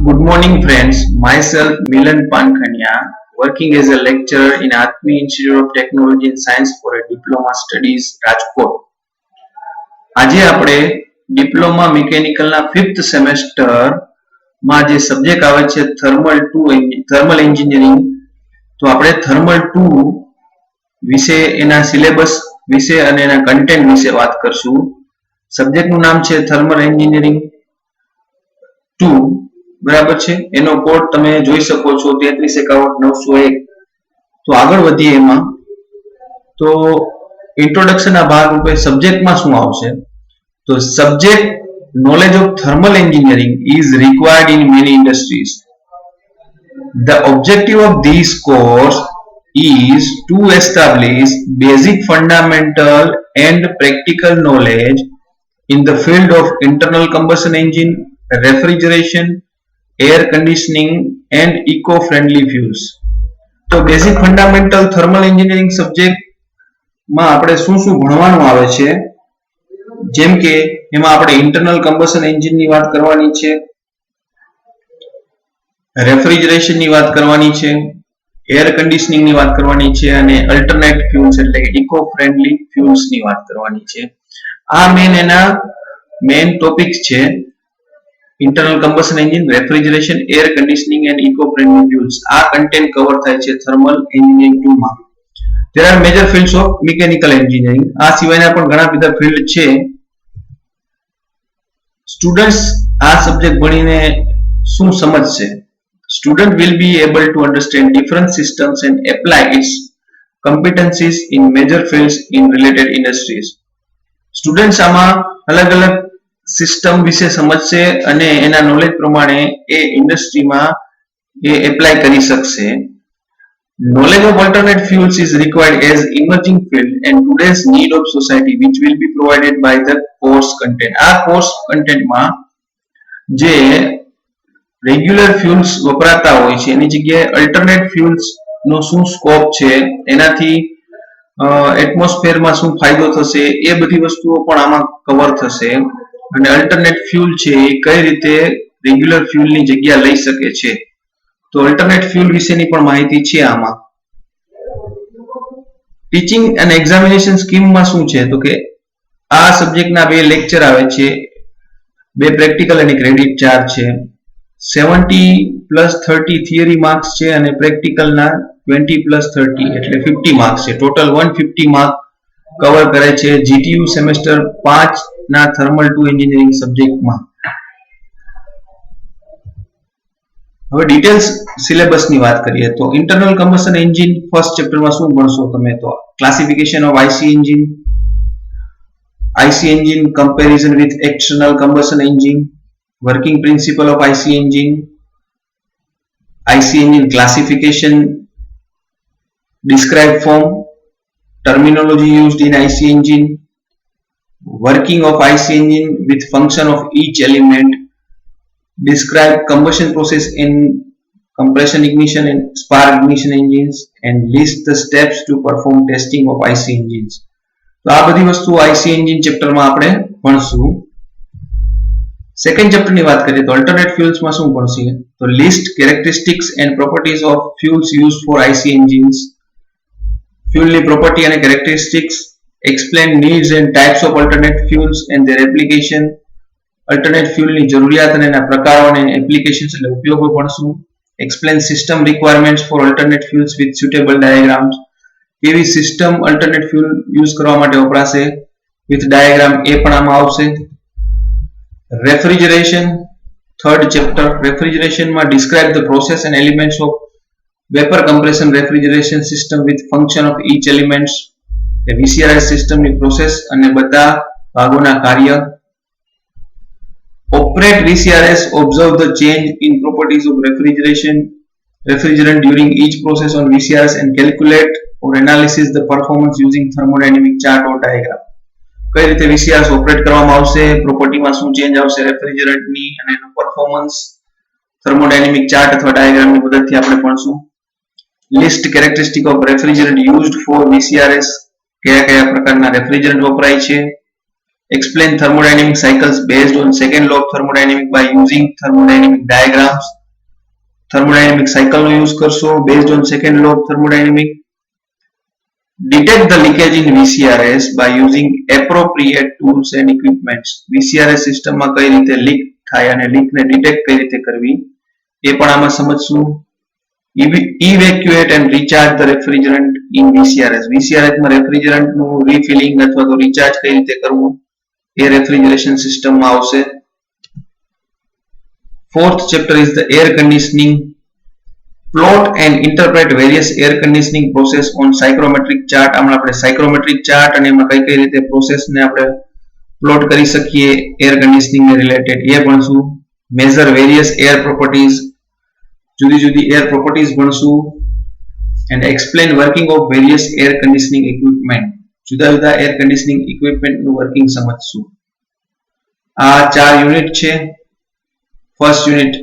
Good morning, friends. Myself, Milan Pankhania, working as a lecturer in Atmi Institute of Technology and Science for a Diploma Studies, Rajkot. આજે આપણે diploma મિકેનિકલના 5th સેમેસ્ટરમાં જે subject આવે છે thermal engineering, તો આપણે thermal 2 વિશે એના સિલેબસ વિશે અને એના કન્ટેન્ટ વિશે વાત કરશું. સબ્જેક્ટનું નામ છે થર્મલ એન્જિનિયરિંગ 2, બરાબર છે. એનો કોડ તમે જોઈ શકો છો 3351 તો આગળ વધીએ એમાં. તો ઇન્ટ્રોડક્શનના ભાગ રૂપે સબ્જેક્ટમાં શું આવશે? તો subject knowledge of thermal engineering is required in many industries. The objective of this course is to establish basic fundamental and practical knowledge in the field of internal combustion engine, refrigeration, air conditioning and eco-friendly fuels. તો basic fundamental thermal engineering સબ્જેક્ટમાં આપણે શું શું ભણવાનું આવે છે, જેમ કે એમાં આપણે ઇન્ટરનલ કમ્બશન એન્જિનની વાત કરવાની છે, રેફ્રિજરેશનની વાત કરવાની છે, એર કન્ડિશનિંગની વાત કરવાની છે અને અલ્ટરનેટ ફ્યુલ્સ એટલે કે ઇકો ફ્રેન્ડલી ફ્યુલ્સની વાત કરવાની છે. આ મેન ટોપિક્સ છે. Internal combustion engine, refrigeration, air conditioning and eco friendly fuels. આ કન્ટેન્ટ કવર થાય છે થર્મલ એન્જિનિયરિંગ 2 માં. There are major fields of mechanical engineering. આ સિવાયના પણ ઘણા બધા ફિલ્ડ છે. સ્ટુડન્ટ્સ આ સબ્જેક્ટ ભણીને શું સમજશે? Student will be able to understand different systems and apply its competencies in major fields in related industries. Students આમાં અલગ અલગ સિસ્ટમ વિશે સમજશે અને એના નોલેજ પ્રમાણે એ ઇન્ડસ્ટ્રીમાં એ એપ્લાય કરી શકશે. Knowledge of alternate fuels is required as emerging field and today's need of society, which will be provided by the course content. આ course content માં જે રેગ્યુલર ફ્યુલ્સ વપરાતા હોય છે એની જગ્યાએ અલ્ટરનેટ ફ્યુલ્સ નો શું સ્કોપ છે, એનાથી એટમોસ્ફિયરમાં શું ફાયદો થશે, એ બધી વસ્તુઓ પણ આમાં કવર થશે. અને અલ્ટરનેટ ફ્યુલ છે એ કઈ રીતે રેગ્યુલર ફ્યુલની જગ્યા લઈ શકે છે, તો અલ્ટરનેટ ફ્યુલ વિશેની પણ માહિતી છે આમાં. ટીચિંગ અને એક્ઝામિનેશન સ્કીમમાં શું છે, તો કે આ સબ્જેક્ટના 2 લેક્ચર આવે છે, 2 પ્રેક્ટિકલ અને ક્રેડિટ 4 છે. 70+30 થિયરી માર્ક્સ છે અને પ્રેક્ટિકલના 20+30 એટલે 50 માર્ક્સ છે. ટોટલ 150 માર્ક કવર કરે છે જીટીયુ સેમેસ્ટર 5 ના થર્મલ 2 એન્જિનિયરિંગ સબ્જેક્ટમાં. હવે ડિટેલ્સ સિલેબસની વાત કરીએ તો ઇન્ટરનલ કમ્બશન એન્જિન ફર્સ્ટ ચેપ્ટરમાં શું ભણશો તમે? તો classification of IC engine comparison with external combustion engine, working principle of IC engine classification, describe form, terminology used in IC engine, working of IC engine with function of each element, describe combustion process in compression ignition and spark ignition engines and list the steps to perform testing of IC engines. તો આ બધી વસ્તુ IC engine ચેપ્ટરમાં આપણે ભણશું. Second ચેપ્ટરની વાત કરીએ તો alternate ફ્યુલ્સમાં શું ભણશે? તો list characteristics and properties of fuels used for IC engines. ફ્યુલની પ્રોપર્ટી અને characteristics, explain needs and types of alternate fuels and their application. Alternate ફ્યુલની જરૂરિયાત અને એના પ્રકારો અને એપ્લિકેશન્સ એટલે ઉપયોગો ભણશું. Explain system requirements for alternate fuels with suitable diagrams. કેવી સિસ્ટમ અલ્ટરનેટ ફ્યુલ યુઝ કરવા માટે વપરાશે વિથ ડાયાગ્રામ, એ પણ આમાં આવશે. Refrigeration, third chapter. Refrigeration ma describe the process and elements of vapor compression refrigeration system with function of each elements. The VCRS system ni process અને બધા ભાગોના કાર્ય. Operate VCRS, observe the change in properties of refrigerant during each process on VCRS and calculate or analysis the performance using thermodynamic chart or diagram. કઈ રીતે VCRS operate કરવામાં આવશે, પ્રોપર્ટીમાં શું change આવશે રેફ્રિજરન્ટની અને એનું પરફોર્મન્સ થર્મોડાયનેમિક ચાર્ટ અથવા ડાયાગ્રામની મદદથી આપણે ભણશું. List characteristic of refrigerant used for VCRS, કયા કયા પ્રકારના રેફ્રિજરન્ટ વપરાય છે. explain thermodynamic cycles based on second law of thermodynamics by using thermodynamic diagrams. thermodynamic cycle no use કરશો based on second law of thermodynamics. detect the leakage in VCRS by using appropriate tools and equipments. VCRS સિસ્ટમમાં કઈ રીતે leak થાય અને leak ને detect કઈ રીતે કરવી એ પણ આમાં સમજશું. evacuate and recharge the refrigerant in VCRS. VCRS માં રેફ્રિજરન્ટ નું રીફિલિંગ અથવા તો રિચાર્જ કઈ રીતે કરવું એ રેફ્રિજરેશન સિસ્ટમ માં આવશે. Fourth chapter is the air conditioning. Plot and interpret various air conditioning process on psychrometric chart. આમાં આપણે psychrometric chart અને એમાં કઈ કઈ રીતે પ્રોસેસ ને આપણે પ્લોટ કરી શકીએ એર કન્ડિશનિંગ ને રિલેટેડ એ ભણશું. measure various air properties. જુદી જુદી એર પ્રોપર્ટીઝ ભણશું. and explain working of various air conditioning equipment. જુદા જુદા એર કન્ડિશનિંગ ઇક્વિપમેન્ટ નું વર્કિંગ સમજશું. આ 4 યુનિટ છે. First unit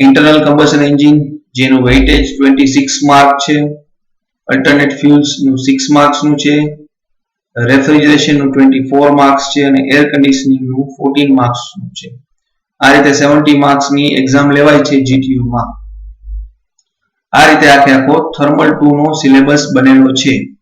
internal combustion engine જેનું વેઇટેજ 26 માર્ક છે. અલ્ટરનેટ ફ્યુલ્સ નું 6 માર્ક્સ નું છે. રેફ્રિજરેશન નું 24 માર્ક્સ છે અને એર કન્ડિશનિંગ નું 14 માર્ક્સ નું છે. આ રીતે 70 માર્ક્સ ની એક્ઝામ લેવાય છે જીટીયુ માં. આ રીતે આખો થર્મલ 2 નો સિલેબસ બનેલો છે.